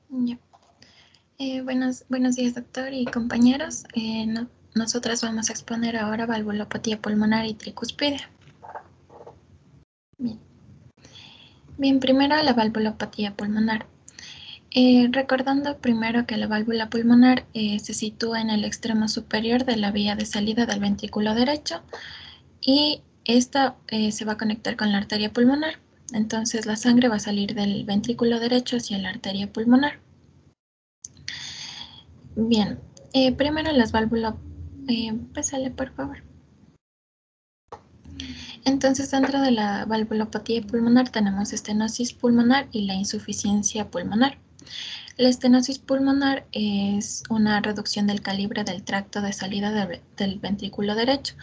Ya. Buenos días, doctor y compañeros. Nosotras vamos a exponer ahora valvulopatía pulmonar y tricuspidia. Bien. Bien, primero la valvulopatía pulmonar. Recordando primero que la válvula pulmonar se sitúa en el extremo superior de la vía de salida del ventrículo derecho y esta se va a conectar con la arteria pulmonar. Entonces la sangre va a salir del ventrículo derecho hacia la arteria pulmonar. Bien, primero las válvulas, pásale por favor. Entonces dentro de la valvulopatía pulmonar tenemos estenosis pulmonar y la insuficiencia pulmonar. La estenosis pulmonar es una reducción del calibre del tracto de salida del ventrículo derecho.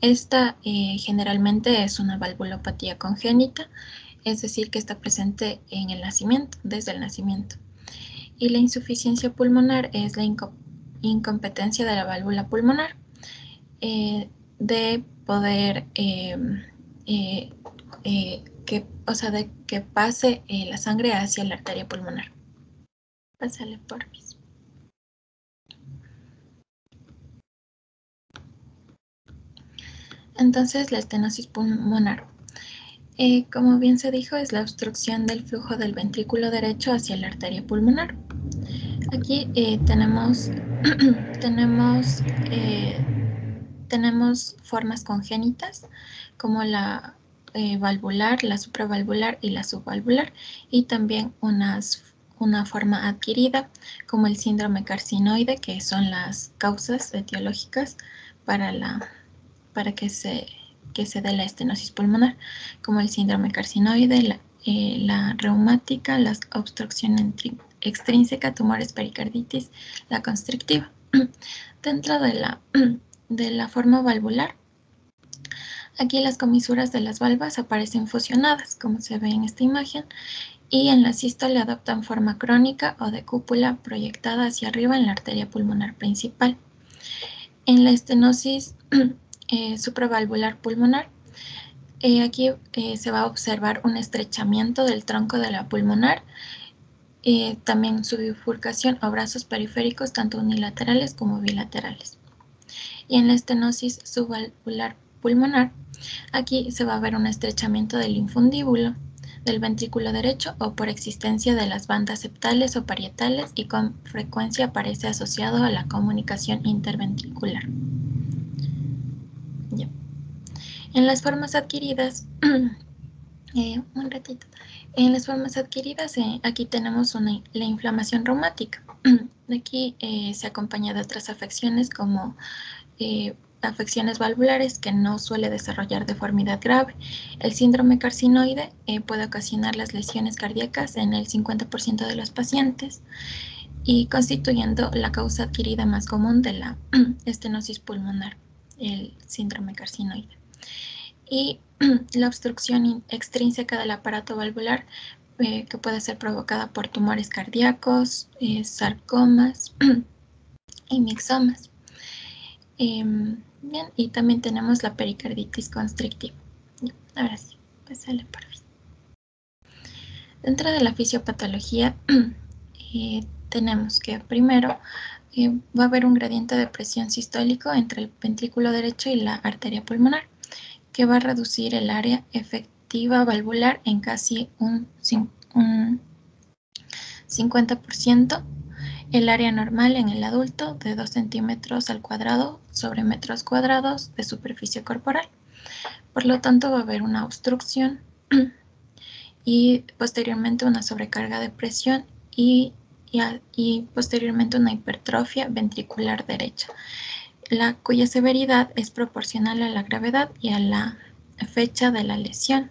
Esta generalmente es una valvulopatía congénita, es decir, que está presente en el nacimiento, desde el nacimiento. Y la insuficiencia pulmonar es la incompetencia de la válvula pulmonar de poder de que pase la sangre hacia la arteria pulmonar. Pásale por mí. Entonces, la estenosis pulmonar, como bien se dijo, es la obstrucción del flujo del ventrículo derecho hacia la arteria pulmonar. Aquí tenemos formas congénitas como la valvular, la supravalvular y la subvalvular, y también una forma adquirida como el síndrome carcinoide, que son las causas etiológicas para que se dé la estenosis pulmonar, como el síndrome carcinoide, la reumática, la obstrucción extrínseca, tumores pericarditis, la constrictiva. Dentro de la forma valvular, aquí las comisuras de las valvas aparecen fusionadas, como se ve en esta imagen, y en la sístole adoptan forma crónica o de cúpula proyectada hacia arriba en la arteria pulmonar principal. En la estenosis supravalvular pulmonar, aquí se va a observar un estrechamiento del tronco de la pulmonar, también su bifurcación o brazos periféricos, tanto unilaterales como bilaterales. Y en la estenosis subvalvular pulmonar, aquí se va a ver un estrechamiento del infundíbulo del ventrículo derecho o por existencia de las bandas septales o parietales, y con frecuencia aparece asociado a la comunicación interventricular. Ya. En las formas adquiridas, un ratito. En las formas adquiridas, aquí tenemos la inflamación reumática. Aquí se acompaña de otras afecciones como afecciones valvulares que no suele desarrollar deformidad grave. El síndrome carcinoide puede ocasionar las lesiones cardíacas en el 50% de los pacientes y constituyendo la causa adquirida más común de la estenosis pulmonar, el síndrome carcinoide. Y la obstrucción extrínseca del aparato valvular, que puede ser provocada por tumores cardíacos, sarcomas y mixomas. Bien, y también tenemos la pericarditis constrictiva. Ahora sí, pásale por fin. Dentro de la fisiopatología tenemos que primero va a haber un gradiente de presión sistólico entre el ventrículo derecho y la arteria pulmonar, que va a reducir el área efectiva valvular en casi un 50%, el área normal en el adulto de 2 centímetros al cuadrado sobre metros cuadrados de superficie corporal. Por lo tanto, va a haber una obstrucción y posteriormente una sobrecarga de presión y posteriormente una hipertrofia ventricular derecha, cuya severidad es proporcional a la gravedad y a la fecha de la lesión.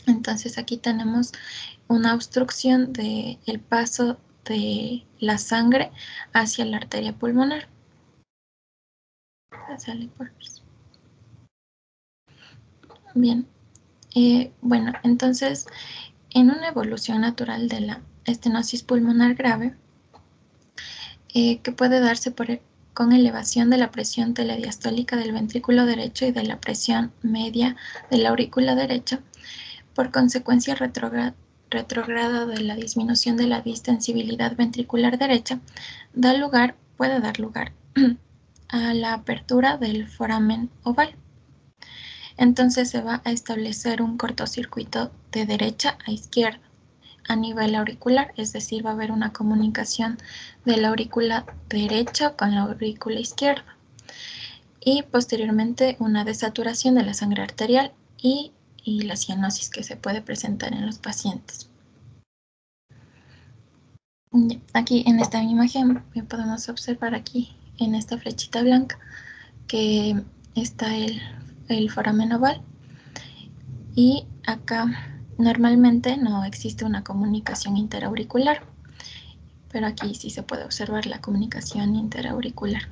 Entonces aquí tenemos una obstrucción del paso de la sangre hacia la arteria pulmonar. Bien, bueno, entonces en una evolución natural de la estenosis pulmonar grave, que puede darse con elevación de la presión telediastólica del ventrículo derecho y de la presión media de la aurícula derecha, por consecuencia retrógrado de la disminución de la distensibilidad ventricular derecha puede dar lugar a la apertura del foramen oval. Entonces se va a establecer un cortocircuito de derecha a izquierda a nivel auricular, es decir, va a haber una comunicación de la aurícula derecha con la aurícula izquierda y posteriormente una desaturación de la sangre arterial y la cianosis que se puede presentar en los pacientes. Aquí en esta imagen podemos observar aquí en esta flechita blanca que está el foramen oval y acá normalmente no existe una comunicación interauricular, pero aquí sí se puede observar la comunicación interauricular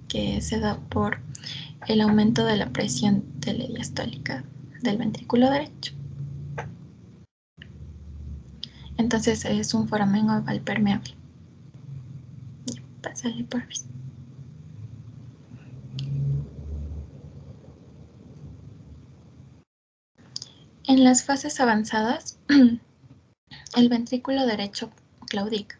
que se da por el aumento de la presión telediastólica del ventrículo derecho. Entonces es un foramen oval permeable. Pásale, por favor. En las fases avanzadas, el ventrículo derecho claudica.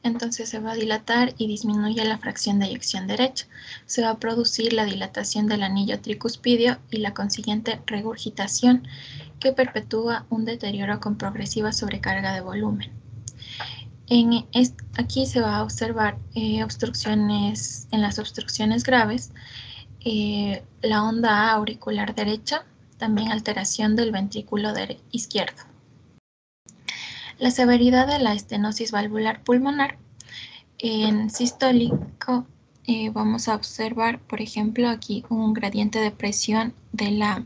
Entonces se va a dilatar y disminuye la fracción de eyección derecha. Se va a producir la dilatación del anillo tricuspidio y la consiguiente regurgitación que perpetúa un deterioro con progresiva sobrecarga de volumen. Aquí se va a observar obstrucciones, en las obstrucciones graves, la onda auricular derecha, también alteración del ventrículo izquierdo. La severidad de la estenosis valvular pulmonar. En sistólico vamos a observar, por ejemplo, aquí un gradiente de presión de la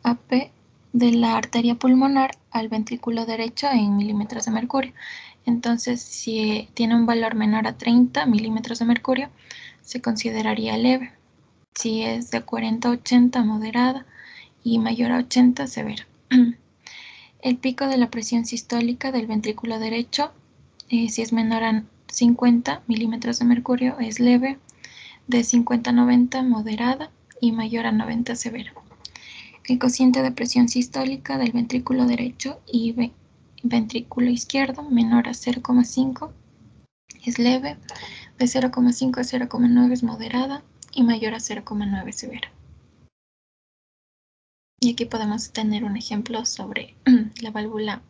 AP de la arteria pulmonar al ventrículo derecho en milímetros de mercurio. Entonces, si tiene un valor menor a 30 milímetros de mercurio, se consideraría leve. Si es de 40 a 80, moderada, y mayor a 80, severa. El pico de la presión sistólica del ventrículo derecho, si es menor a 50 milímetros de mercurio, es leve, de 50 a 90, moderada, y mayor a 90, severa. El cociente de presión sistólica del ventrículo derecho y ventrículo izquierdo menor a 0,5 es leve, de 0,5 a 0,9 es moderada y mayor a 0,9 severa. Y aquí podemos tener un ejemplo sobre la válvula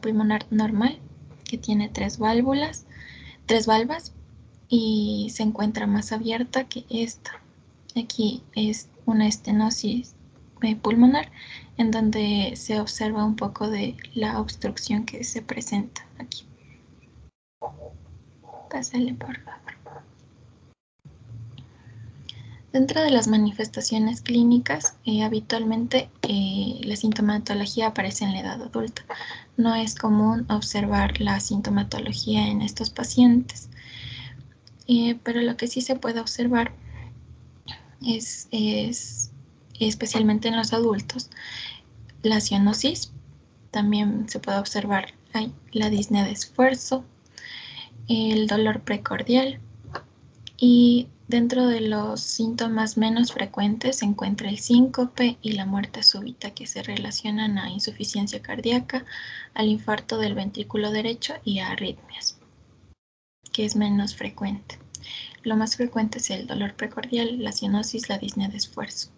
pulmonar normal, que tiene tres valvas y se encuentra más abierta que esta. Aquí es una estenosis pulmonar en donde se observa un poco de la obstrucción que se presenta aquí. Pásale, por favor. Dentro de las manifestaciones clínicas, habitualmente la sintomatología aparece en la edad adulta. No es común observar la sintomatología en estos pacientes, pero lo que sí se puede observar es especialmente en los adultos, la cianosis. También se puede observar la disnea de esfuerzo, el dolor precordial, y dentro de los síntomas menos frecuentes se encuentra el síncope y la muerte súbita, que se relacionan a insuficiencia cardíaca, al infarto del ventrículo derecho y a arritmias, que es menos frecuente. Lo más frecuente es el dolor precordial, la cianosis, la disnea de esfuerzo.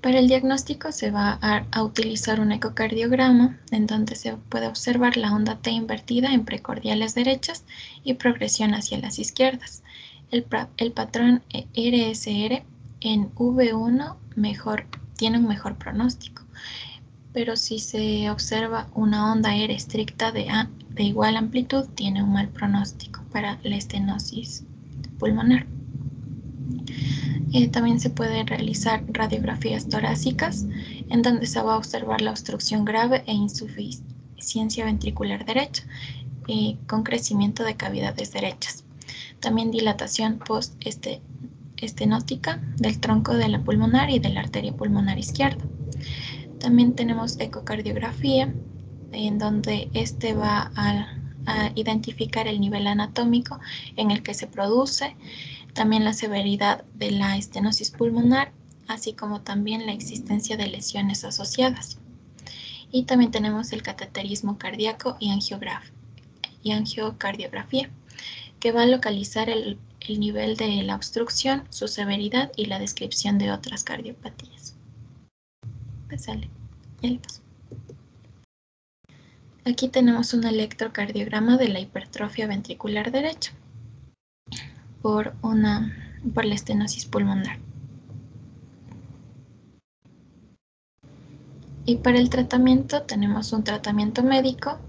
Para el diagnóstico se va a utilizar un ecocardiograma en donde se puede observar la onda T invertida en precordiales derechas y progresión hacia las izquierdas. El patrón RSR en V1 tiene un mejor pronóstico, pero si se observa una onda R estricta de igual amplitud, tiene un mal pronóstico para la estenosis pulmonar. También se pueden realizar radiografías torácicas en donde se va a observar la obstrucción grave e insuficiencia ventricular derecha con crecimiento de cavidades derechas. También dilatación post-estenótica del tronco de la pulmonar y de la arteria pulmonar izquierda. También tenemos ecocardiografía en donde va a identificar el nivel anatómico en el que se produce también la severidad de la estenosis pulmonar, así como también la existencia de lesiones asociadas. Y también tenemos el cateterismo cardíaco y angiocardiografía, que va a localizar el nivel de la obstrucción, su severidad y la descripción de otras cardiopatías. Pues sale, ya le paso. Aquí tenemos un electrocardiograma de la hipertrofia ventricular derecha por la estenosis pulmonar. Y para el tratamiento tenemos un tratamiento médico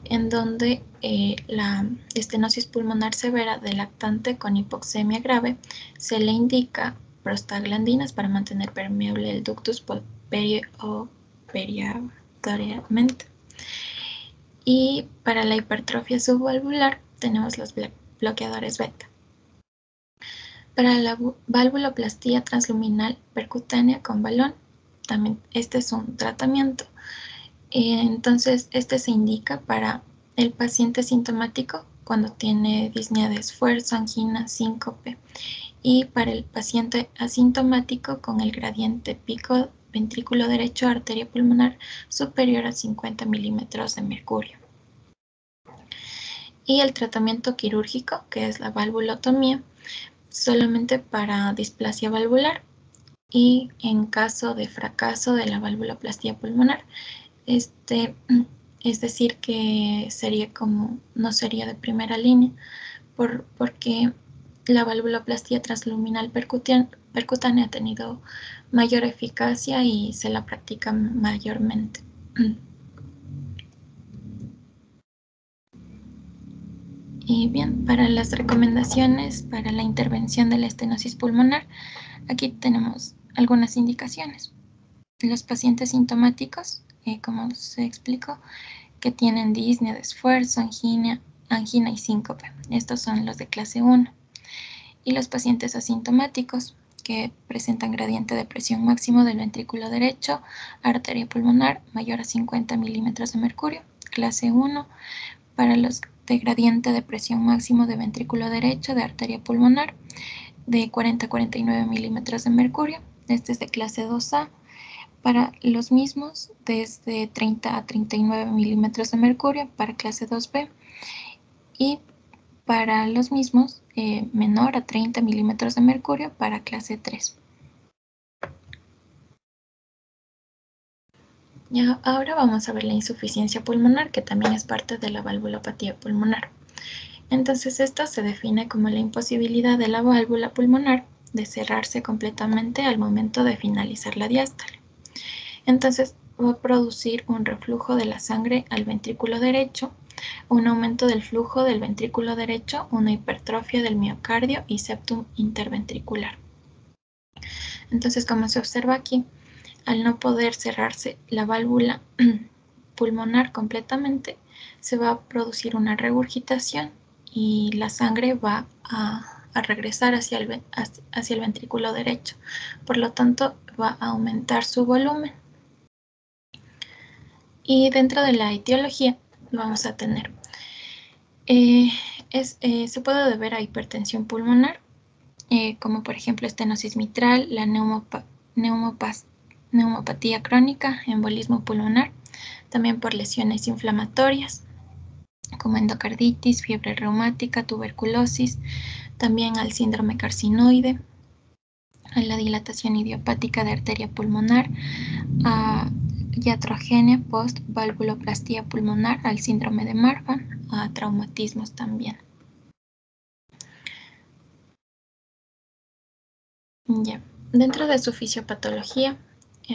en donde la estenosis pulmonar severa del lactante con hipoxemia grave se le indica prostaglandinas para mantener permeable el ductus periatoriamente. Y para la hipertrofia subvalvular tenemos los bloqueadores beta. Para la valvuloplastía transluminal percutánea con balón, también este es un tratamiento. Entonces, este se indica para el paciente sintomático cuando tiene disnea de esfuerzo, angina, síncope, y para el paciente asintomático con el gradiente pico ventrículo derecho arteria pulmonar superior a 50 milímetros de mercurio. Y el tratamiento quirúrgico, que es la valvulotomía, solamente para displasia valvular y en caso de fracaso de la valvuloplastía pulmonar, es decir que no sería de primera línea, porque la valvuloplastía transluminal percutánea ha tenido mayor eficacia y se la practica mayormente. Y bien, para las recomendaciones para la intervención de la estenosis pulmonar, aquí tenemos algunas indicaciones. Los pacientes sintomáticos, como se explicó, que tienen disnea de esfuerzo, angina y síncope. Estos son los de clase 1. Y los pacientes asintomáticos, que presentan gradiente de presión máximo del ventrículo derecho, arteria pulmonar mayor a 50 milímetros de mercurio, clase 1. Para los de gradiente de presión máximo de ventrículo derecho de arteria pulmonar de 40 a 49 milímetros de mercurio, este es de clase 2A. Para los mismos, desde 30 a 39 milímetros de mercurio para clase 2B. Y para los mismos, menor a 30 milímetros de mercurio para clase 3. Ya, ahora vamos a ver la insuficiencia pulmonar, que también es parte de la valvulopatía pulmonar. Entonces, esto se define como la imposibilidad de la válvula pulmonar de cerrarse completamente al momento de finalizar la diástole. Entonces, va a producir un reflujo de la sangre al ventrículo derecho, un aumento del flujo del ventrículo derecho, una hipertrofia del miocardio y septum interventricular. Entonces, como se observa aquí, al no poder cerrarse la válvula pulmonar completamente, se va a producir una regurgitación y la sangre va a regresar hacia el ventrículo derecho. Por lo tanto, va a aumentar su volumen. Y dentro de la etiología vamos a tener, se puede deber a hipertensión pulmonar, como por ejemplo estenosis mitral, la neumopatía crónica, embolismo pulmonar, también por lesiones inflamatorias, como endocarditis, fiebre reumática, tuberculosis, también al síndrome carcinoide, a la dilatación idiopática de arteria pulmonar, a iatrogenia post-valvuloplastía pulmonar, al síndrome de Marfan, a traumatismos también. Ya. Dentro de su fisiopatología,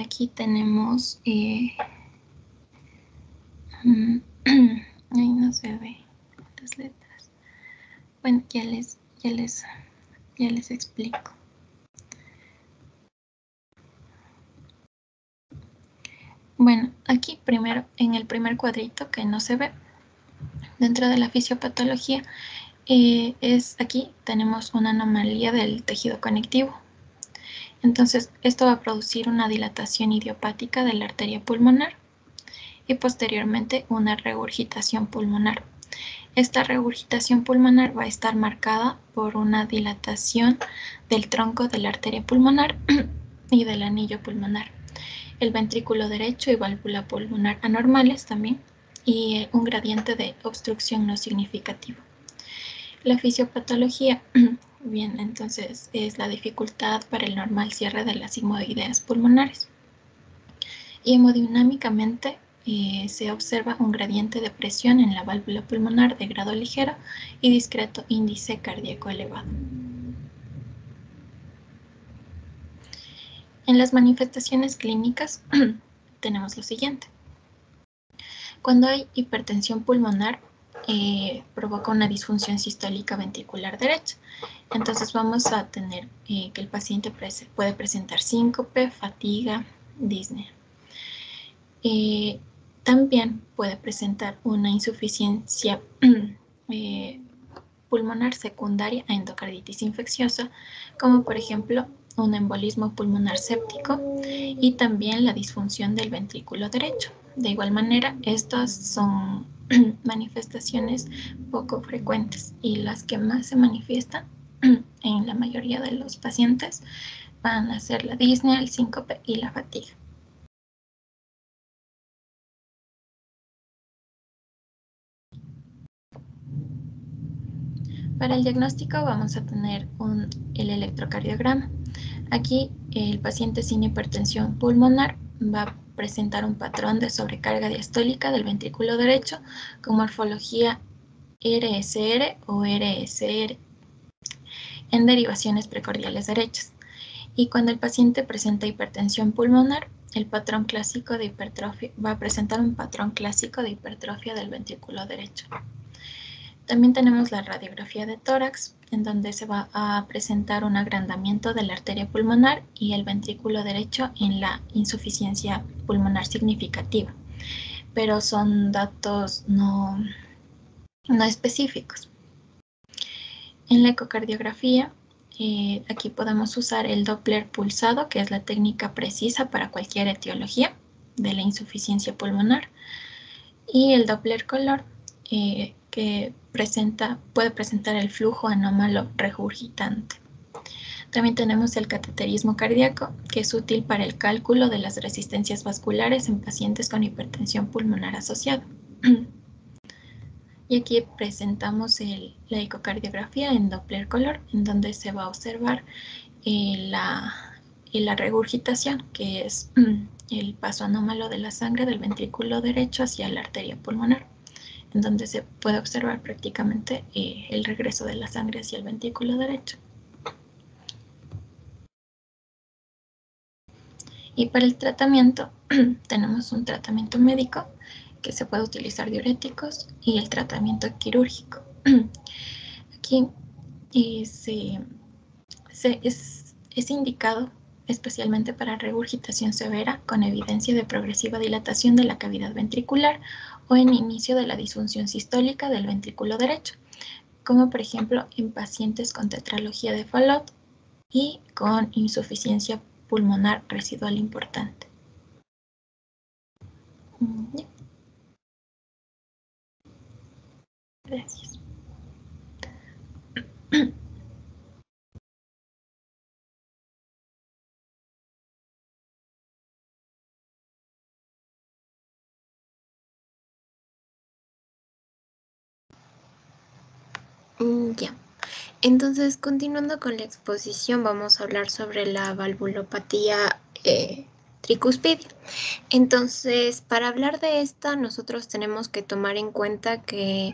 aquí tenemos, ahí no se ve las letras. Bueno, ya les explico. Bueno, aquí primero, en el primer cuadrito que no se ve, dentro de la fisiopatología, aquí tenemos una anomalía del tejido conectivo. Entonces, esto va a producir una dilatación idiopática de la arteria pulmonar y posteriormente una regurgitación pulmonar. esta regurgitación pulmonar va a estar marcada por una dilatación del tronco de la arteria pulmonar y del anillo pulmonar, el ventrículo derecho y válvula pulmonar anormales también, y un gradiente de obstrucción no significativo. La fisiopatología, bien, entonces es la dificultad para el normal cierre de las sigmoideas pulmonares. Y hemodinámicamente se observa un gradiente de presión en la válvula pulmonar de grado ligero y discreto índice cardíaco elevado. En las manifestaciones clínicas tenemos lo siguiente. Cuando hay hipertensión pulmonar, provoca una disfunción sistólica ventricular derecha. Entonces vamos a tener que el paciente puede presentar síncope, fatiga, disnea. También puede presentar una insuficiencia pulmonar secundaria a endocarditis infecciosa, como por ejemplo un embolismo pulmonar séptico y también la disfunción del ventrículo derecho. De igual manera, estas son manifestaciones poco frecuentes y las que más se manifiestan en la mayoría de los pacientes van a ser la disnea, el síncope y la fatiga. Para el diagnóstico vamos a tener el electrocardiograma. Aquí el paciente sin hipertensión pulmonar va a presentar un patrón de sobrecarga diastólica del ventrículo derecho con morfología RSR o RSR en derivaciones precordiales derechas. Y cuando el paciente presenta hipertensión pulmonar, el patrón clásico de hipertrofia va a presentar un patrón clásico de hipertrofia del ventrículo derecho. También tenemos la radiografía de tórax, en donde se va a presentar un agrandamiento de la arteria pulmonar y el ventrículo derecho en la insuficiencia pulmonar significativa, pero son datos no específicos. En la ecocardiografía, aquí podemos usar el Doppler pulsado, que es la técnica precisa para cualquier etiología de la insuficiencia pulmonar, y el Doppler color, que puede presentar el flujo anómalo regurgitante. También tenemos el cateterismo cardíaco, que es útil para el cálculo de las resistencias vasculares en pacientes con hipertensión pulmonar asociada. Y aquí presentamos la ecocardiografía en Doppler color, en donde se va a observar la regurgitación, que es el paso anómalo de la sangre del ventrículo derecho hacia la arteria pulmonar, en donde se puede observar prácticamente el regreso de la sangre hacia el ventrículo derecho. Y para el tratamiento tenemos un tratamiento médico que se puede utilizar diuréticos y el tratamiento quirúrgico. Aquí es indicado especialmente para regurgitación severa con evidencia de progresiva dilatación de la cavidad ventricular o en inicio de la disfunción sistólica del ventrículo derecho, como por ejemplo en pacientes con tetralogía de Fallot y con insuficiencia pulmonar residual importante. Gracias. Ya. Entonces, continuando con la exposición, vamos a hablar sobre la valvulopatía tricuspidia. Entonces, para hablar de esta, nosotros tenemos que tomar en cuenta que,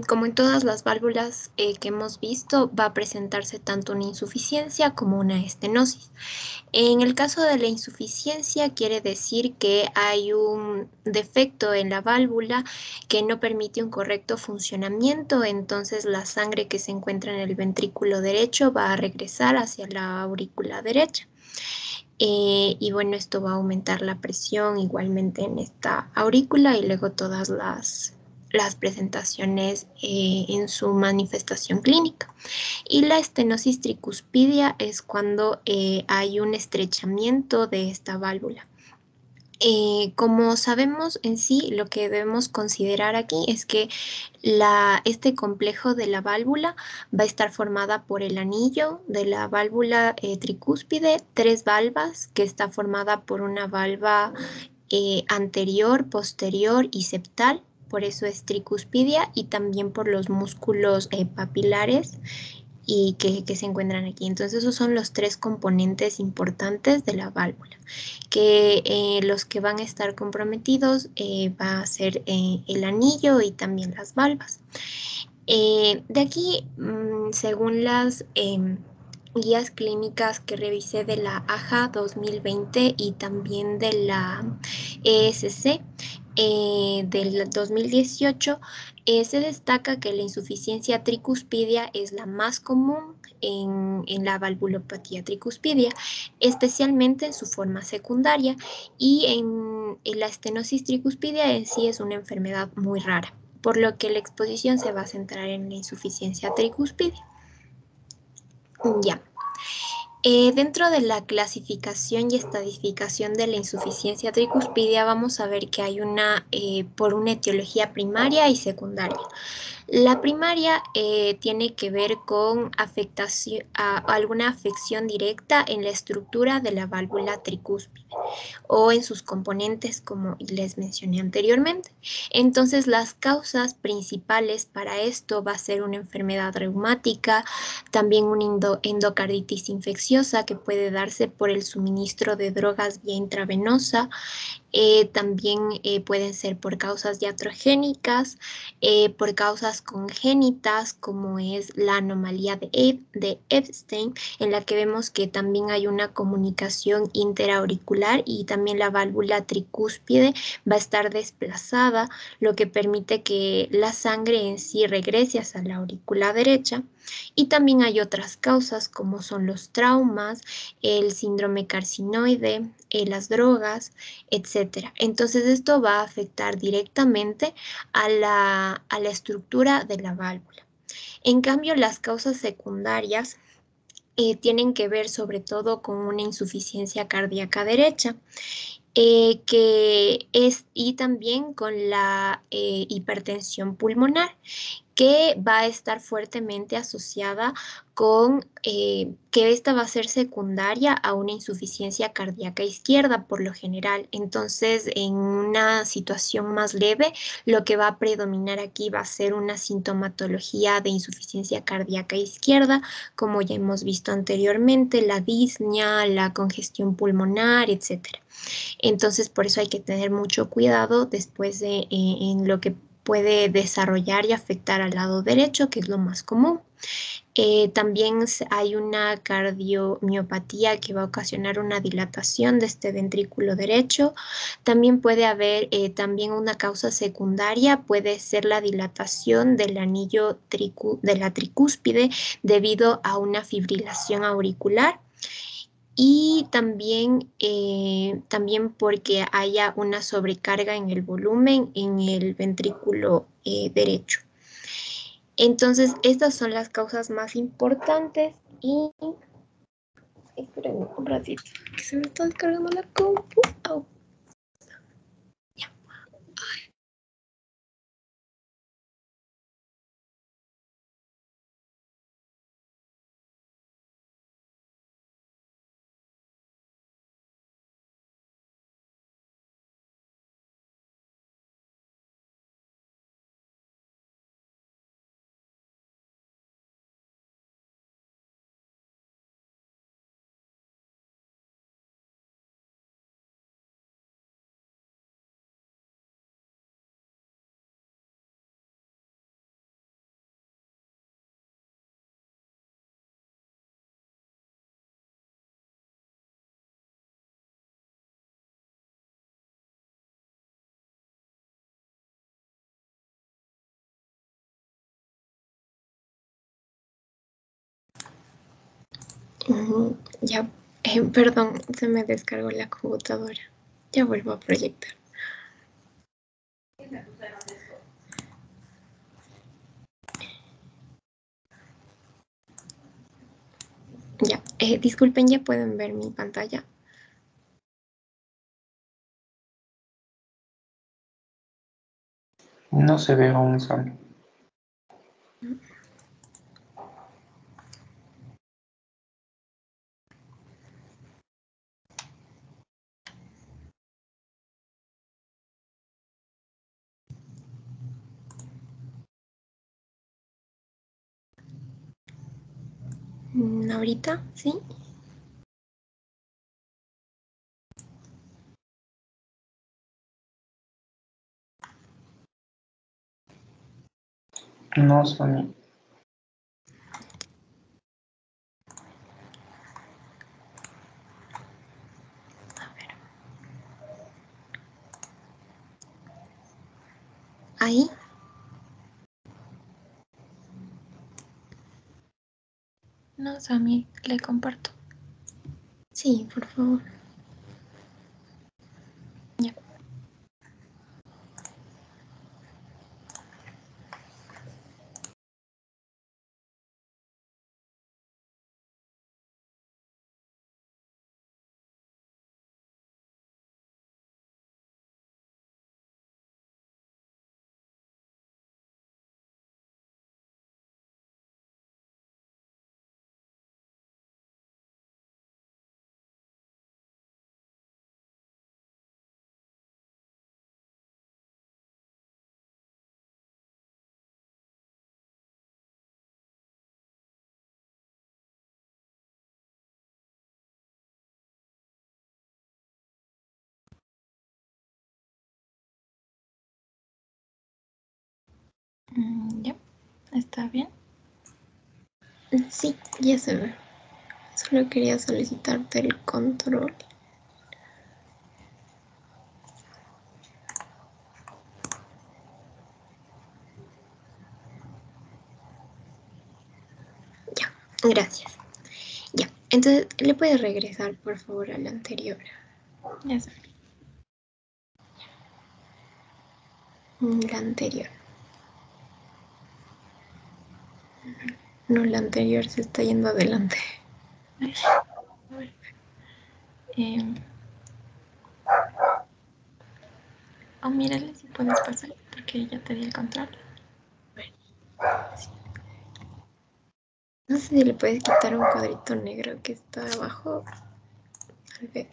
como en todas las válvulas que hemos visto, va a presentarse tanto una insuficiencia como una estenosis. En el caso de la insuficiencia, quiere decir que hay un defecto en la válvula que no permite un correcto funcionamiento, entonces la sangre que se encuentra en el ventrículo derecho va a regresar hacia la aurícula derecha. Y bueno, esto va a aumentar la presión igualmente en esta aurícula y luego todas las presentaciones en su manifestación clínica. Y la estenosis tricuspidia es cuando hay un estrechamiento de esta válvula. Como sabemos en sí, lo que debemos considerar aquí es que este complejo de la válvula va a estar formada por el anillo de la válvula tricúspide, tres valvas, que está formada por una valva anterior, posterior y septal, por eso es tricuspidia, y también por los músculos papilares y que se encuentran aquí. Entonces esos son los tres componentes importantes de la válvula, que los que van a estar comprometidos va a ser el anillo y también las valvas. De aquí, según las guías clínicas que revisé de la AJA 2020 y también de la ESC del 2018, se destaca que la insuficiencia tricuspidia es la más común en la valvulopatía tricuspidia, especialmente en su forma secundaria, y en la estenosis tricuspidia en sí es una enfermedad muy rara, por lo que la exposición se va a centrar en la insuficiencia tricuspidia. Ya. Dentro de la clasificación y estadificación de la insuficiencia tricuspidia vamos a ver que hay por una etiología primaria y secundaria. La primaria tiene que ver con alguna afección directa en la estructura de la válvula tricúspide o en sus componentes, como les mencioné anteriormente. Entonces, las causas principales para esto va a ser una enfermedad reumática, también una endocarditis infecciosa que puede darse por el suministro de drogas vía intravenosa. También pueden ser por causas iatrogénicas, por causas congénitas, como es la anomalía de Epstein, en la que vemos que también hay una comunicación interauricular y también la válvula tricúspide va a estar desplazada, lo que permite que la sangre en sí regrese hacia la aurícula derecha. Y también hay otras causas, como son los traumas, el síndrome carcinoide, las drogas, etcétera. Entonces esto va a afectar directamente a la estructura de la válvula. En cambio, las causas secundarias tienen que ver sobre todo con una insuficiencia cardíaca derecha, y también con la hipertensión pulmonar, que va a estar fuertemente asociada con que esta va a ser secundaria a una insuficiencia cardíaca izquierda por lo general. Entonces, en una situación más leve, lo que va a predominar aquí va a ser una sintomatología de insuficiencia cardíaca izquierda, como ya hemos visto anteriormente, la disnea, la congestión pulmonar, etcétera. Entonces, por eso hay que tener mucho cuidado después en lo que puede desarrollar y afectar al lado derecho, que es lo más común. También hay una cardiomiopatía que va a ocasionar una dilatación de este ventrículo derecho. También puede haber también una causa secundaria, puede ser la dilatación del anillo de la tricúspide debido a una fibrilación auricular. Y también porque haya una sobrecarga en el volumen en el ventrículo derecho. Entonces, estas son las causas más importantes y... Esperen un ratito, que se me está descargando la compu. Oh. Ya. Ya, perdón, se me descargó la computadora. Ya vuelvo a proyectar. Ya, disculpen, ya pueden ver mi pantalla. No se ve aún, Sam. Ahorita, ¿sí? No, Sam. Ahí. No, Sami, le comparto. Sí, por favor. Ya. Ya, está bien. Sí, ya se ve. Solo quería solicitarte el control. Ya, gracias. Ya, entonces, ¿le puedes regresar, por favor, al anterior? Ya está. La anterior. No, la anterior se está yendo adelante. Ay, a ver. Oh, mírale si puedes pasar, porque ya te di el control. No sé si le puedes quitar un cuadrito negro que está abajo. Tal vez.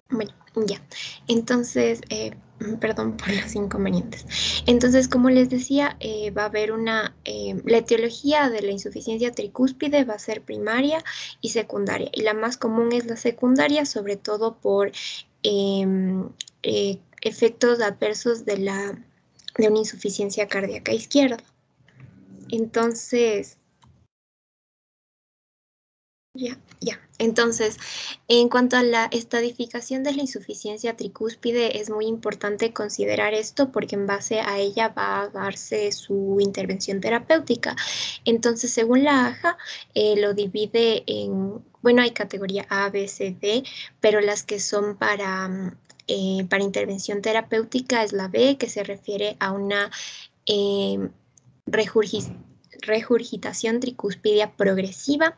Bueno, ya. Entonces, perdón por los inconvenientes. Entonces, como les decía, va a haber la etiología de la insuficiencia tricúspide va a ser primaria y secundaria. Y la más común es la secundaria, sobre todo por efectos adversos de una insuficiencia cardíaca izquierda. Entonces, ya. Entonces, en cuanto a la estadificación de la insuficiencia tricúspide, es muy importante considerar esto porque en base a ella va a darse su intervención terapéutica. Entonces, según la AJA, lo divide bueno, hay categoría A, B, C, D, pero las que son para intervención terapéutica es la B, que se refiere a una eh, regurgitación tricúspide progresiva,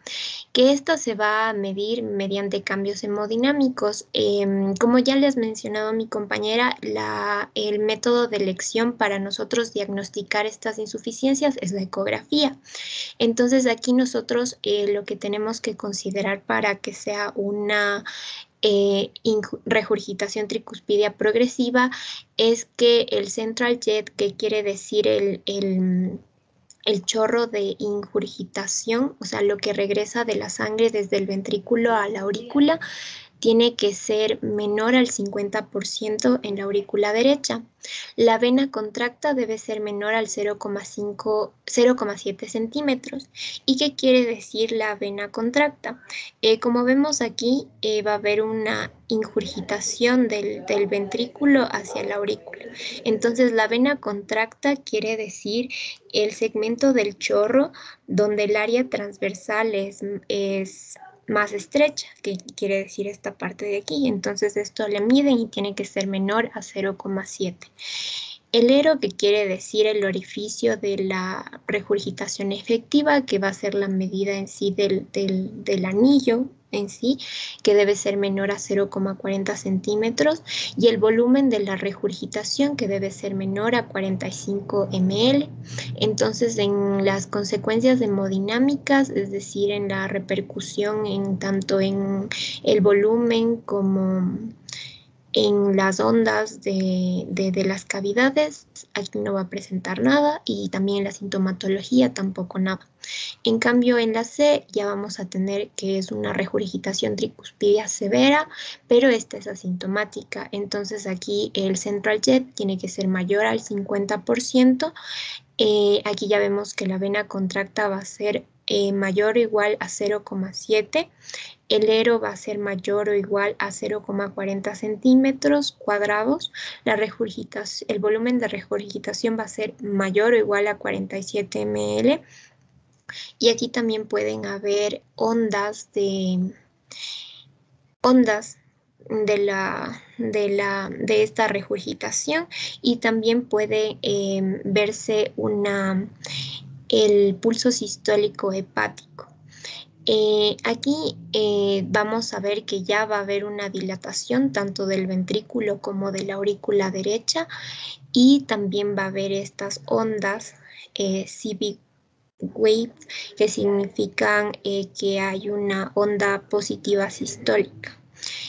que esta se va a medir mediante cambios hemodinámicos. Como ya les ha mencionado mi compañera, el método de elección para nosotros diagnosticar estas insuficiencias es la ecografía. Entonces aquí nosotros lo que tenemos que considerar para que sea una regurgitación tricúspide progresiva es que el central jet, que quiere decir el chorro de ingurgitación, o sea, lo que regresa de la sangre desde el ventrículo a la aurícula, tiene que ser menor al 50% en la aurícula derecha. La vena contracta debe ser menor al 0,7 centímetros. ¿Y qué quiere decir la vena contracta? Como vemos aquí, va a haber una ingurgitación del ventrículo hacia la aurícula. Entonces, la vena contracta quiere decir el segmento del chorro donde el área transversal es más estrecha, que quiere decir esta parte de aquí. Entonces esto le miden y tiene que ser menor a 0,7. El ero, que quiere decir el orificio de la regurgitación efectiva, que va a ser la medida en sí del anillo en sí, que debe ser menor a 0,40 centímetros, y el volumen de la regurgitación, que debe ser menor a 45 ml. Entonces, en las consecuencias hemodinámicas, es decir, en la repercusión tanto en el volumen como en las ondas de las cavidades, aquí no va a presentar nada, y también en la sintomatología tampoco nada. En cambio, en la C ya vamos a tener que es una regurgitación tricuspidia severa, pero esta es asintomática. Entonces aquí el central jet tiene que ser mayor al 50%. Aquí ya vemos que la vena contracta va a ser mayor o igual a 0,7. El ERO va a ser mayor o igual a 0,40 centímetros cuadrados. El volumen de regurgitación va a ser mayor o igual a 47 ml. Y aquí también pueden haber ondas de esta regurgitación, y también puede verse el pulso sistólico hepático. Aquí vamos a ver que ya va a haber una dilatación tanto del ventrículo como de la aurícula derecha, y también va a haber estas ondas CV waves, que significan que hay una onda positiva sistólica.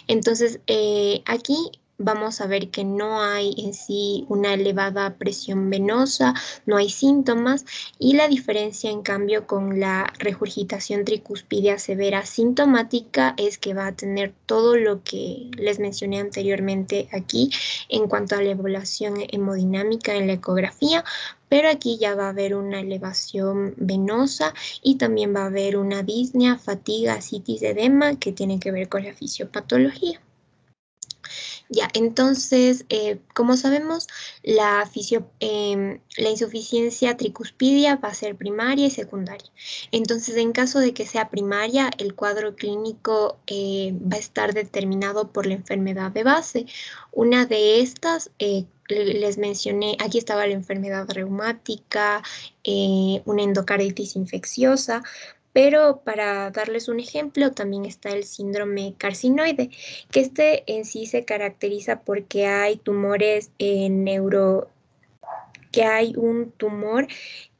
Entonces, aquí vamos a ver que no hay en sí una elevada presión venosa, no hay síntomas, y la diferencia en cambio con la regurgitación tricuspidia severa sintomática es que va a tener todo lo que les mencioné anteriormente aquí en cuanto a la evaluación hemodinámica en la ecografía, pero aquí ya va a haber una elevación venosa, y también va a haber una disnea, fatiga, citis, edema, que tiene que ver con la fisiopatología. Ya, entonces, como sabemos, la insuficiencia tricuspidia va a ser primaria y secundaria. Entonces, en caso de que sea primaria, el cuadro clínico va a estar determinado por la enfermedad de base. Una de estas, les mencioné, aquí estaba la enfermedad reumática, una endocarditis infecciosa, pero para darles un ejemplo, también está el síndrome carcinoide, que este en sí se caracteriza porque hay tumores que hay un tumor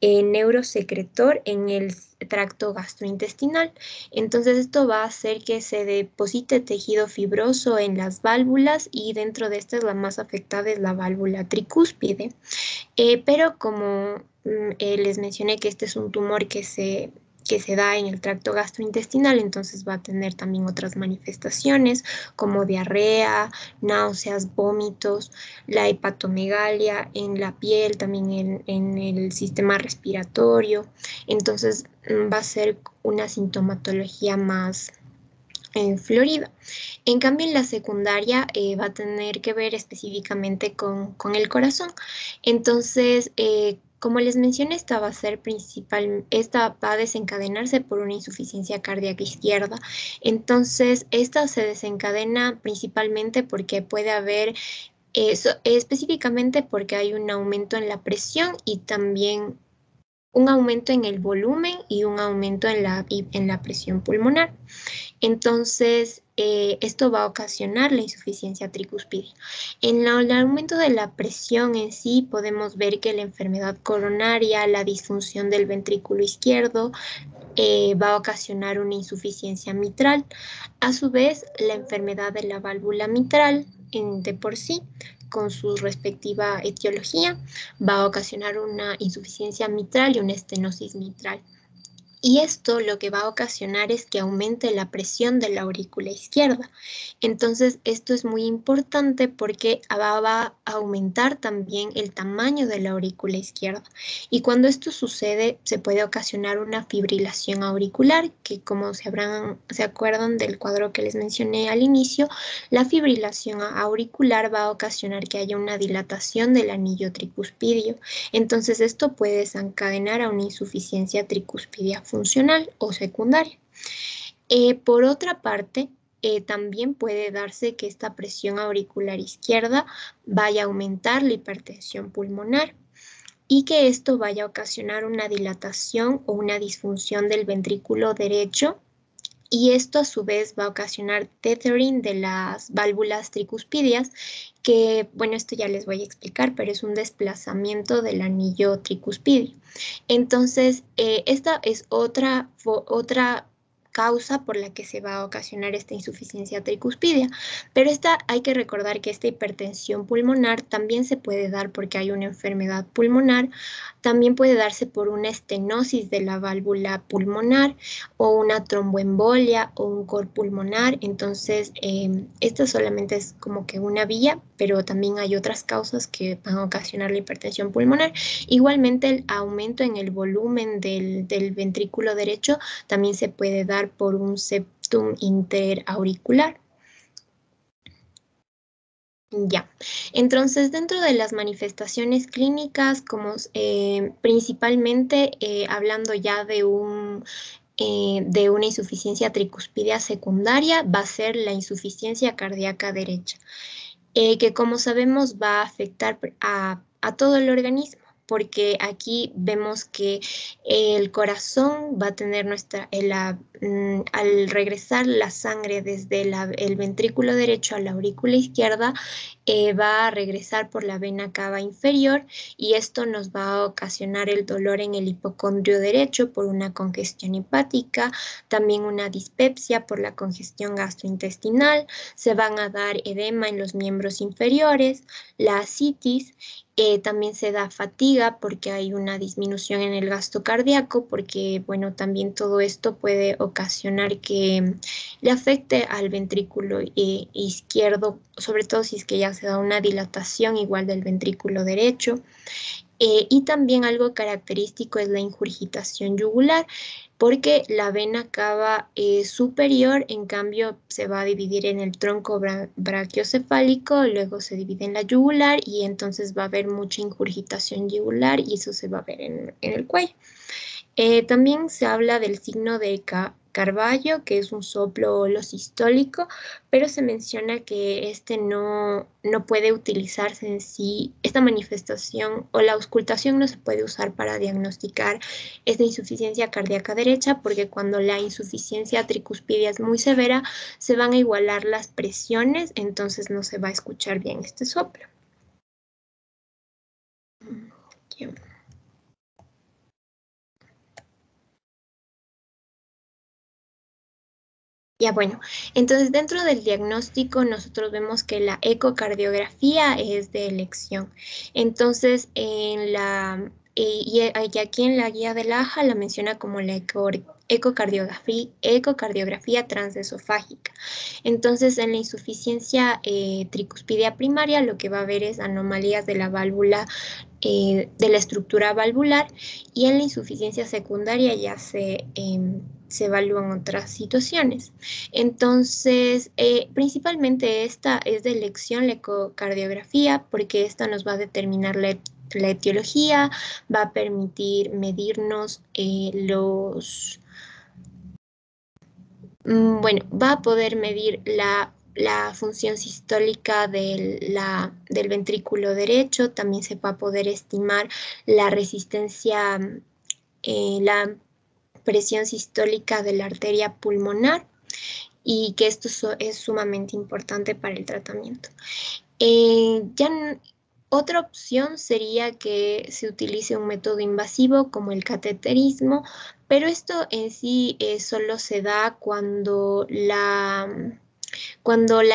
neurosecretor en el tracto gastrointestinal. Entonces esto va a hacer que se deposite tejido fibroso en las válvulas, y dentro de estas la más afectada es la válvula tricúspide. Pero como les mencioné que este es un tumor que se da en el tracto gastrointestinal, entonces va a tener también otras manifestaciones como diarrea, náuseas, vómitos, la hepatomegalia en la piel, también en el sistema respiratorio. Entonces va a ser una sintomatología más florida. En cambio, en la secundaria va a tener que ver específicamente con el corazón. Entonces, como les mencioné, esta va a desencadenarse por una insuficiencia cardíaca izquierda. Entonces, esta se desencadena principalmente porque puede haber, específicamente porque hay un aumento en la presión, y también un aumento en el volumen y un aumento en la presión pulmonar. Entonces, esto va a ocasionar la insuficiencia tricuspidia. En el aumento de la presión en sí, podemos ver que la enfermedad coronaria, la disfunción del ventrículo izquierdo, va a ocasionar una insuficiencia mitral. A su vez, la enfermedad de la válvula mitral, de por sí, con su respectiva etiología, va a ocasionar una insuficiencia mitral y una estenosis mitral. Y esto lo que va a ocasionar es que aumente la presión de la aurícula izquierda. Entonces, esto es muy importante porque va a aumentar también el tamaño de la aurícula izquierda. Y cuando esto sucede, se puede ocasionar una fibrilación auricular, que como se acuerdan del cuadro que les mencioné al inicio, la fibrilación auricular va a ocasionar que haya una dilatación del anillo tricuspidio. Entonces, esto puede desencadenar a una insuficiencia tricuspidia funcional o secundaria. Por otra parte, también puede darse que esta presión auricular izquierda vaya a aumentar la hipertensión pulmonar, y que esto vaya a ocasionar una dilatación o una disfunción del ventrículo derecho, y esto a su vez va a ocasionar tethering de las válvulas tricuspidias, que, bueno, esto ya les voy a explicar, pero es un desplazamiento del anillo tricuspidio. Entonces, esta es otra causa por la que se va a ocasionar esta insuficiencia tricuspidia. Pero hay que recordar que esta hipertensión pulmonar también se puede dar porque hay una enfermedad pulmonar, también puede darse por una estenosis de la válvula pulmonar o una tromboembolia o un cor pulmonar. Entonces, esta solamente es como que una vía, pero también hay otras causas que van a ocasionar la hipertensión pulmonar. Igualmente, el aumento en el volumen del ventrículo derecho también se puede dar por un septum interauricular. Ya, entonces dentro de las manifestaciones clínicas, como principalmente hablando ya de una insuficiencia tricuspidia secundaria, va a ser la insuficiencia cardíaca derecha, que como sabemos va a afectar a todo el organismo, porque aquí vemos que el corazón va a tener al regresar la sangre desde el ventrículo derecho a la aurícula izquierda, va a regresar por la vena cava inferior, y esto nos va a ocasionar el dolor en el hipocondrio derecho por una congestión hepática, también una dispepsia por la congestión gastrointestinal, se van a dar edema en los miembros inferiores, la ascitis. También se da fatiga porque hay una disminución en el gasto cardíaco, porque, bueno, también todo esto puede ocasionar que le afecte al ventrículo izquierdo, sobre todo si es que ya se da una dilatación igual del ventrículo derecho. Y también algo característico es la ingurgitación yugular, porque la vena cava superior, en cambio, se va a dividir en el tronco brachiocefálico, luego se divide en la yugular, y entonces va a haber mucha ingurgitación yugular y eso se va a ver en el cuello. También se habla del signo de Carballo, que es un soplo holosistólico, pero se menciona que este no puede utilizarse en sí, esta manifestación o la auscultación no se puede usar para diagnosticar esta insuficiencia cardíaca derecha, porque cuando la insuficiencia tricuspidia es muy severa, se van a igualar las presiones, entonces no se va a escuchar bien este soplo. Aquí. Ya, bueno, entonces dentro del diagnóstico nosotros vemos que la ecocardiografía es de elección. Entonces, y aquí en la guía de la AJA la menciona como la ecocardiografía transesofágica. Entonces, en la insuficiencia tricuspidia primaria, lo que va a haber es anomalías de la válvula, de la estructura valvular, y en la insuficiencia secundaria ya se evalúan otras situaciones. Entonces, principalmente esta es de elección, la ecocardiografía, porque esta nos va a determinar la etiología, va a permitir medirnos va a poder medir la función sistólica del ventrículo derecho, también se va a poder estimar la resistencia, la presión sistólica de la arteria pulmonar, y que esto es sumamente importante para el tratamiento. Otra opción sería que se utilice un método invasivo como el cateterismo, pero esto en sí solo se da cuando la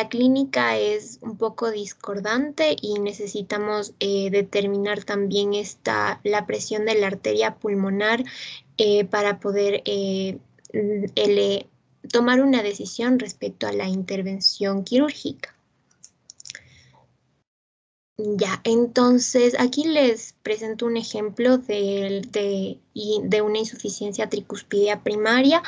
clínica es un poco discordante y necesitamos determinar también la presión de la arteria pulmonar para poder tomar una decisión respecto a la intervención quirúrgica. Ya, entonces aquí les presento un ejemplo de una insuficiencia tricuspidia primaria.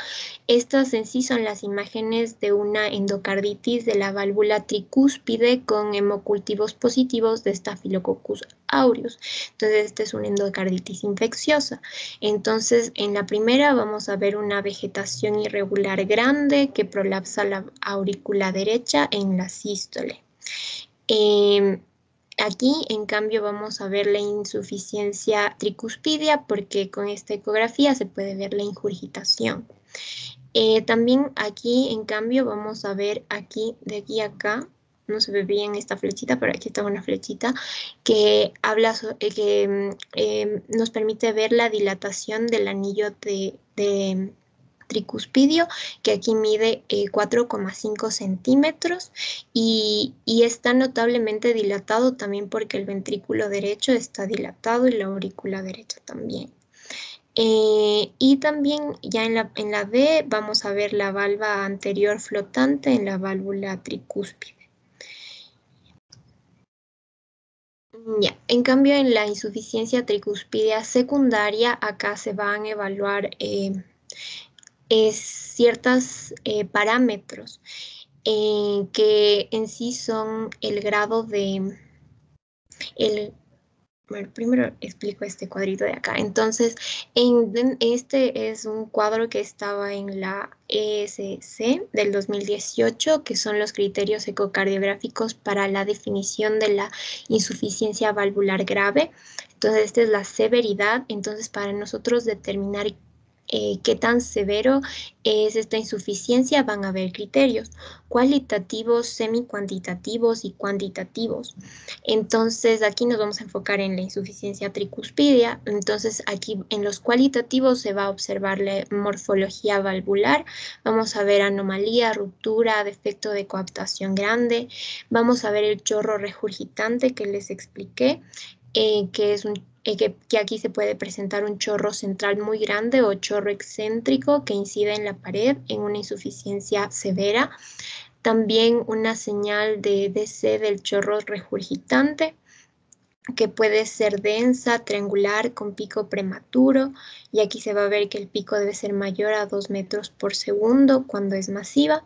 Estas en sí son las imágenes de una endocarditis de la válvula tricúspide con hemocultivos positivos de Staphylococcus aureus. Entonces, esta es una endocarditis infecciosa. Entonces, en la primera vamos a ver una vegetación irregular grande que prolapsa la aurícula derecha en la sístole. Aquí, en cambio, vamos a ver la insuficiencia tricuspidia porque con esta ecografía se puede ver la ingurgitación. También aquí, en cambio, vamos a ver aquí, de aquí a acá, no se ve bien esta flechita, pero aquí está una flechita que habla, nos permite ver la dilatación del anillo de tricuspidio, que aquí mide 4,5 centímetros y está notablemente dilatado también porque el ventrículo derecho está dilatado y la aurícula derecha también. Y también ya en la B vamos a ver la valva anterior flotante en la válvula tricúspide. Ya, en cambio en la insuficiencia tricuspidia secundaria acá se van a evaluar ciertos parámetros que en sí son el grado de... Bueno, primero explico este cuadrito de acá. Entonces, este es un cuadro que estaba en la ESC del 2018, que son los criterios ecocardiográficos para la definición de la insuficiencia valvular grave. Entonces, esta es la severidad. Entonces, para nosotros determinar qué tan severo es esta insuficiencia, van a haber criterios cualitativos, semi-cuantitativos y cuantitativos. Entonces, aquí nos vamos a enfocar en la insuficiencia tricuspidia. Entonces, aquí en los cualitativos se va a observar la morfología valvular. Vamos a ver anomalía, ruptura, defecto de coaptación grande. Vamos a ver el chorro regurgitante que les expliqué, que es que aquí se puede presentar un chorro central muy grande o chorro excéntrico que incide en la pared en una insuficiencia severa. También una señal de DC del chorro regurgitante, que puede ser densa, triangular, con pico prematuro, y aquí se va a ver que el pico debe ser mayor a 2 metros por segundo cuando es masiva,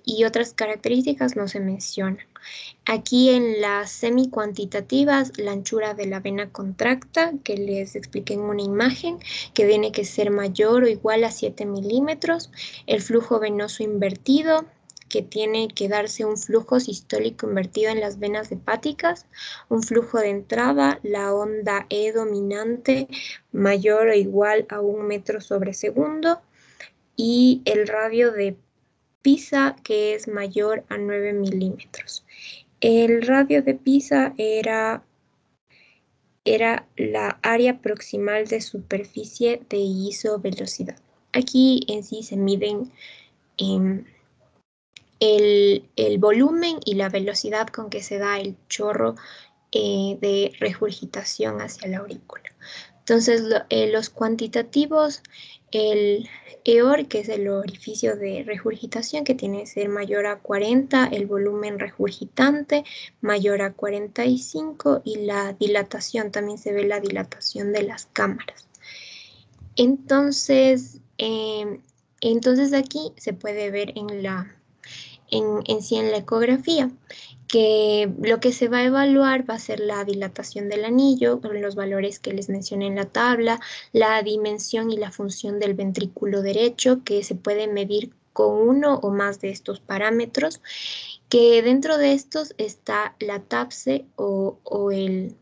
y otras características no se mencionan. Aquí en las semi-cuantitativas, la anchura de la vena contracta, que les expliqué en una imagen, que tiene que ser mayor o igual a 7 milímetros, el flujo venoso invertido, que tiene que darse un flujo sistólico invertido en las venas hepáticas, un flujo de entrada, la onda E dominante mayor o igual a 1 metro sobre segundo, y el radio de Pisa, que es mayor a 9 milímetros. El radio de Pisa era la área proximal de superficie de isovelocidad. Aquí en sí se miden el volumen y la velocidad con que se da el chorro de regurgitación hacia la aurícula. Entonces, los cuantitativos, el EOR, que es el orificio de regurgitación, que tiene que ser mayor a 40, el volumen regurgitante mayor a 45, y la dilatación, también se ve la dilatación de las cámaras. Entonces, aquí se puede ver en sí en la ecografía, que lo que se va a evaluar va a ser la dilatación del anillo, con los valores que les mencioné en la tabla, la dimensión y la función del ventrículo derecho, que se puede medir con uno o más de estos parámetros, que dentro de estos está la TAPSE o el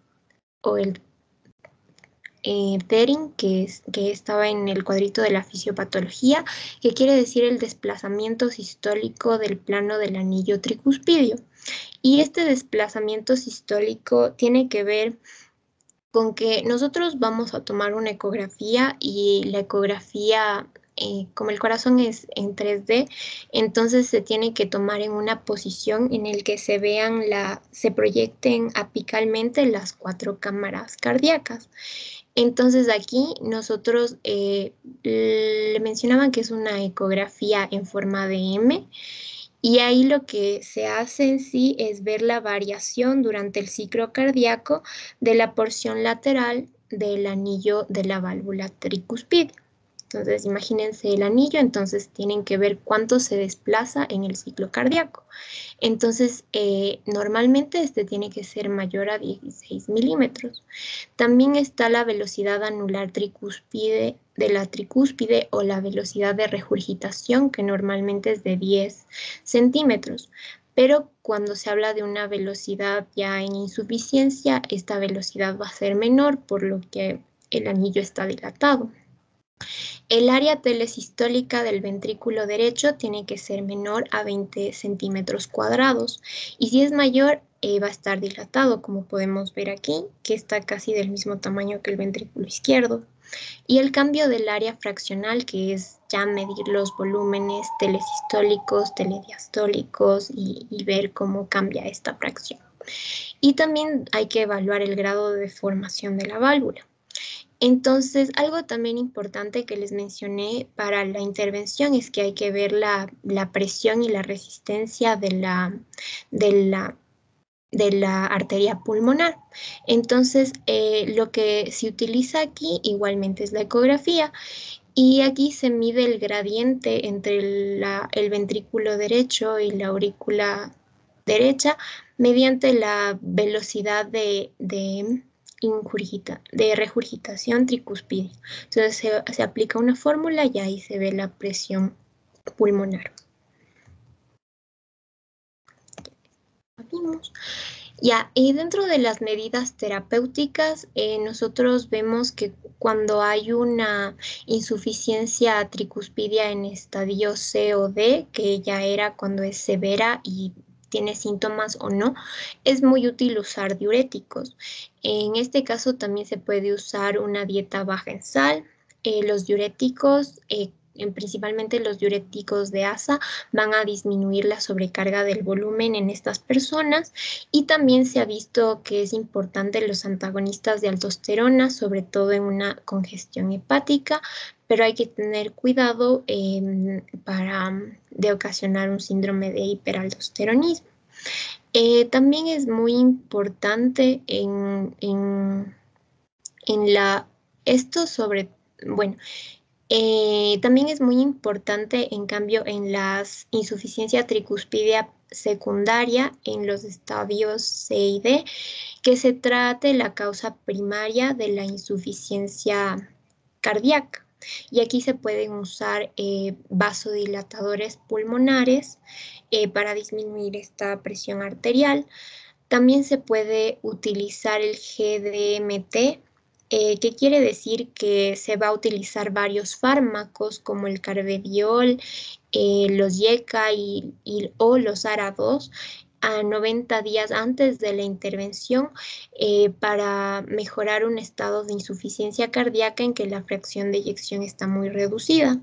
Tering, que estaba en el cuadrito de la fisiopatología, que quiere decir el desplazamiento sistólico del plano del anillo tricuspidio. Y este desplazamiento sistólico tiene que ver con que nosotros vamos a tomar una ecografía, y la ecografía, como el corazón es en 3D, entonces se tiene que tomar en una posición en el que se vean se proyecten apicalmente las 4 cámaras cardíacas. Entonces aquí nosotros le mencionaban que es una ecografía en forma de M, y ahí lo que se hace en sí es ver la variación durante el ciclo cardíaco de la porción lateral del anillo de la válvula tricuspidia. Entonces, imagínense el anillo, entonces tienen que ver cuánto se desplaza en el ciclo cardíaco. Entonces, normalmente este tiene que ser mayor a 16 milímetros. También está la velocidad anular tricúspide de la tricúspide, o la velocidad de regurgitación, que normalmente es de 10 centímetros. Pero cuando se habla de una velocidad ya en insuficiencia, esta velocidad va a ser menor, por lo que el anillo está dilatado. El área telesistólica del ventrículo derecho tiene que ser menor a 20 centímetros cuadrados y si es mayor va a estar dilatado, como podemos ver aquí, que está casi del mismo tamaño que el ventrículo izquierdo. Y el cambio del área fraccional, que es ya medir los volúmenes telesistólicos, telediastólicos y ver cómo cambia esta fracción. Y también hay que evaluar el grado de deformación de la válvula. Entonces, algo también importante que les mencioné para la intervención es que hay que ver la presión y la resistencia de la arteria pulmonar. Entonces, lo que se utiliza aquí igualmente es la ecografía y aquí se mide el gradiente entre el ventrículo derecho y la aurícula derecha mediante la velocidad de regurgitación tricuspidea. Entonces se aplica una fórmula y ahí se ve la presión pulmonar. Ya, y dentro de las medidas terapéuticas, nosotros vemos que cuando hay una insuficiencia tricuspidia en estadio C o D, que ya era cuando es severa y tiene síntomas o no, es muy útil usar diuréticos. En este caso también se puede usar una dieta baja en sal. Los diuréticos, principalmente los diuréticos de ASA, van a disminuir la sobrecarga del volumen en estas personas y también se ha visto que es importante los antagonistas de aldosterona, sobre todo en una congestión hepática, pero hay que tener cuidado de ocasionar un síndrome de hiperaldosteronismo. También es muy importante también es muy importante, en cambio, en la insuficiencia tricuspidia secundaria, en los estadios C y D, que se trate la causa primaria de la insuficiencia cardíaca. Y aquí se pueden usar vasodilatadores pulmonares para disminuir esta presión arterial. También se puede utilizar el GDMT, que quiere decir que se va a utilizar varios fármacos como el carvedilol, los YECA o los ARA2 a 90 días antes de la intervención para mejorar un estado de insuficiencia cardíaca en que la fracción de eyección está muy reducida.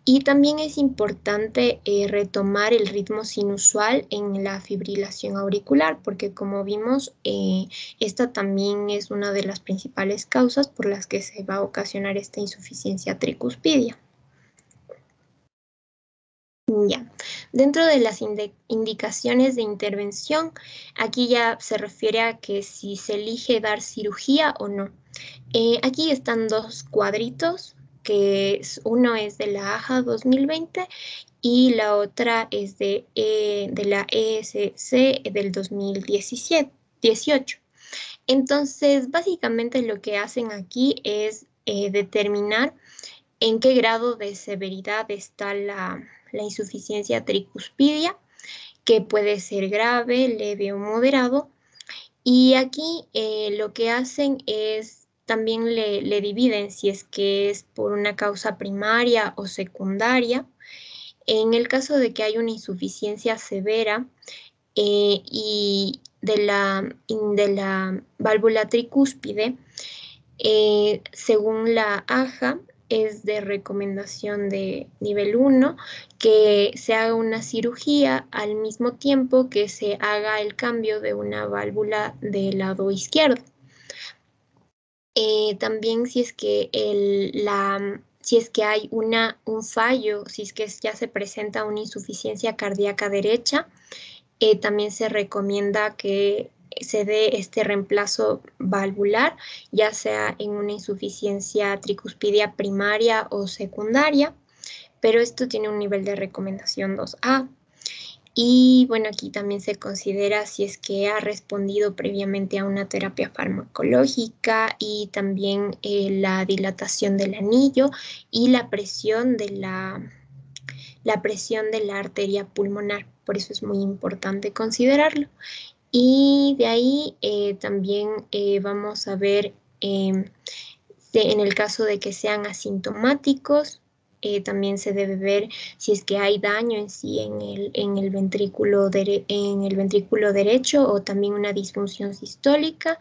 Y también es importante retomar el ritmo sinusual en la fibrilación auricular, porque como vimos, esta también es una de las principales causas por las que se va a ocasionar esta insuficiencia tricuspidia. Ya, dentro de las indicaciones de intervención, aquí ya se refiere a que si se elige dar cirugía o no. Aquí están dos cuadritos, que uno es de la AJA 2020 y la otra es de la ESC del 2018. Entonces, básicamente lo que hacen aquí es determinar en qué grado de severidad está la insuficiencia tricuspidia, que puede ser grave, leve o moderado. Y aquí lo que hacen es, también le dividen si es que es por una causa primaria o secundaria. En el caso de que hay una insuficiencia severa y de la válvula tricúspide, según la AJA, es de recomendación de nivel 1 que se haga una cirugía al mismo tiempo que se haga el cambio de una válvula del lado izquierdo. También si es que hay un fallo, si es que ya se presenta una insuficiencia cardíaca derecha, también se recomienda que se dé este reemplazo valvular, ya sea en una insuficiencia tricuspidia primaria o secundaria, pero esto tiene un nivel de recomendación 2A. Y bueno, aquí también se considera si es que ha respondido previamente a una terapia farmacológica y también la dilatación del anillo y la presión de la arteria pulmonar. Por eso es muy importante considerarlo. Y de ahí también vamos a ver En el caso de que sean asintomáticos, también se debe ver si es que hay daño en sí en el ventrículo derecho o también una disfunción sistólica,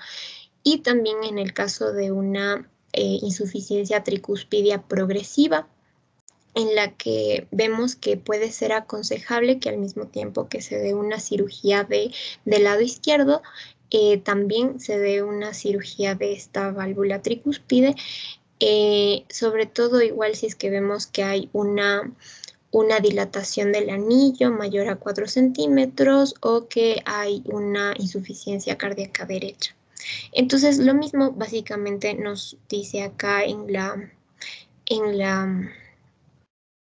y también en el caso de una insuficiencia tricuspidia progresiva, en la que vemos que puede ser aconsejable que al mismo tiempo que se dé una cirugía del lado izquierdo, también se dé una cirugía de esta válvula tricúspide, sobre todo igual si es que vemos que hay una dilatación del anillo mayor a 4 centímetros o que hay una insuficiencia cardíaca derecha. Entonces, lo mismo básicamente nos dice acá en la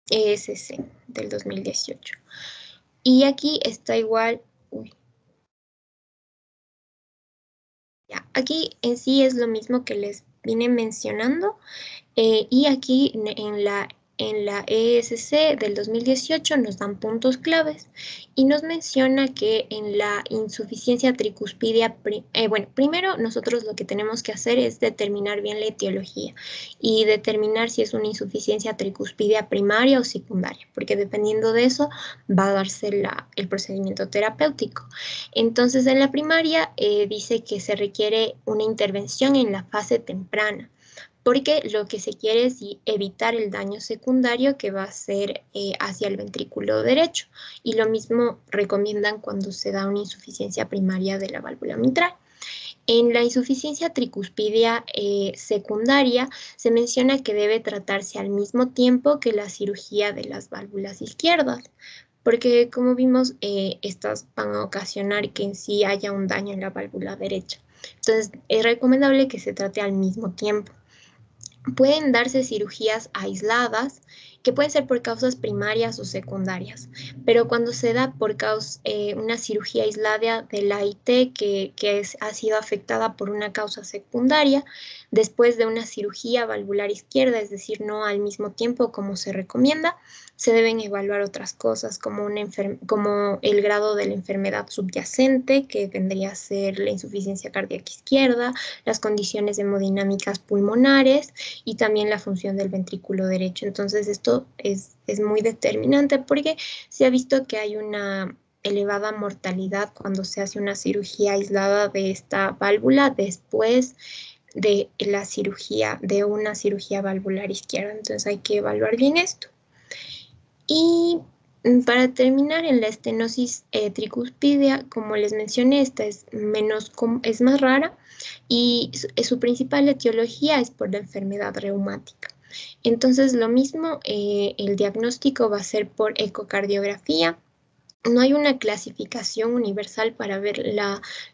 ESC del 2018. Y aquí está igual, aquí en sí es lo mismo que les vine mencionando, y aquí en la ESC del 2018 nos dan puntos claves y nos menciona que en la insuficiencia tricuspidia, bueno, primero nosotros lo que tenemos que hacer es determinar bien la etiología y determinar si es una insuficiencia tricuspidia primaria o secundaria, porque dependiendo de eso va a darse el procedimiento terapéutico. Entonces, en la primaria dice que se requiere una intervención en la fase temprana, porque lo que se quiere es evitar el daño secundario que va a ser hacia el ventrículo derecho. Y lo mismo recomiendan cuando se da una insuficiencia primaria de la válvula mitral. En la insuficiencia tricuspidia secundaria se menciona que debe tratarse al mismo tiempo que la cirugía de las válvulas izquierdas, porque como vimos, estas van a ocasionar que en sí haya un daño en la válvula derecha. Entonces, es recomendable que se trate al mismo tiempo. Pueden darse cirugías aisladas, que pueden ser por causas primarias o secundarias, pero cuando se da por una cirugía aislada de la IT ha sido afectada por una causa secundaria, después de una cirugía valvular izquierda, es decir, no al mismo tiempo como se recomienda, se deben evaluar otras cosas como el grado de la enfermedad subyacente, que vendría a ser la insuficiencia cardíaca izquierda, las condiciones hemodinámicas pulmonares y también la función del ventrículo derecho. Entonces, esto es muy determinante porque se ha visto que hay una elevada mortalidad cuando se hace una cirugía aislada de esta válvula después de una cirugía valvular izquierda. Entonces, hay que evaluar bien esto. Y para terminar, en la estenosis tricuspidia, como les mencioné, esta es más rara y su principal etiología es por la enfermedad reumática. Entonces, lo mismo, el diagnóstico va a ser por ecocardiografía. No hay una clasificación universal para ver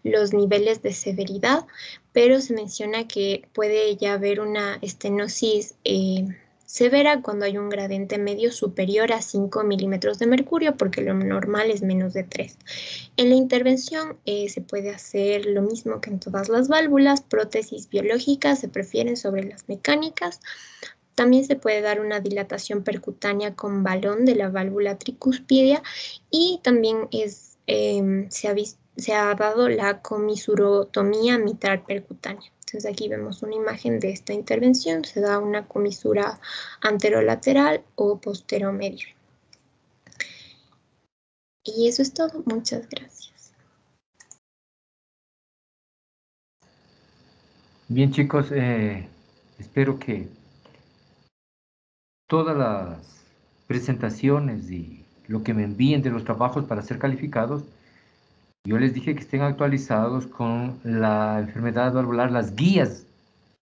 los niveles de severidad, pero se menciona que puede ya haber una estenosis severa cuando hay un gradiente medio superior a 5 milímetros de mercurio, porque lo normal es menos de 3. En la intervención se puede hacer lo mismo que en todas las válvulas, prótesis biológicas se prefieren sobre las mecánicas. También se puede dar una dilatación percutánea con balón de la válvula tricúspide y también se ha dado la comisurotomía mitral percutánea. Entonces aquí vemos una imagen de esta intervención, se da una comisura anterolateral o posteromedial. Y eso es todo, muchas gracias. Bien, chicos, espero que todas las presentaciones y lo que me envíen de los trabajos para ser calificados, yo les dije que estén actualizados con la enfermedad valvular, las guías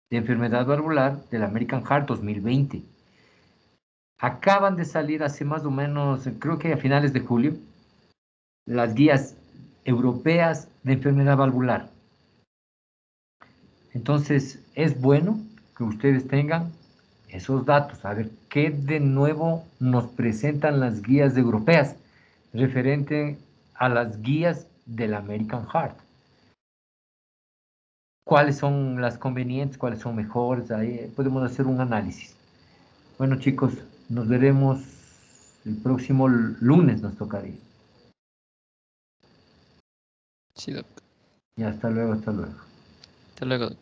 de enfermedad valvular del American Heart 2020. Acaban de salir hace más o menos, creo que a finales de julio, las guías europeas de enfermedad valvular. Entonces, es bueno que ustedes tengan esos datos, a ver qué de nuevo nos presentan las guías europeas referente a las guías del American Heart. ¿Cuáles son las convenientes, cuáles son mejores? Ahí podemos hacer un análisis. Bueno, chicos, nos veremos el próximo lunes, nos tocaría. Sí, doc. Y hasta luego, hasta luego. Hasta luego, doc.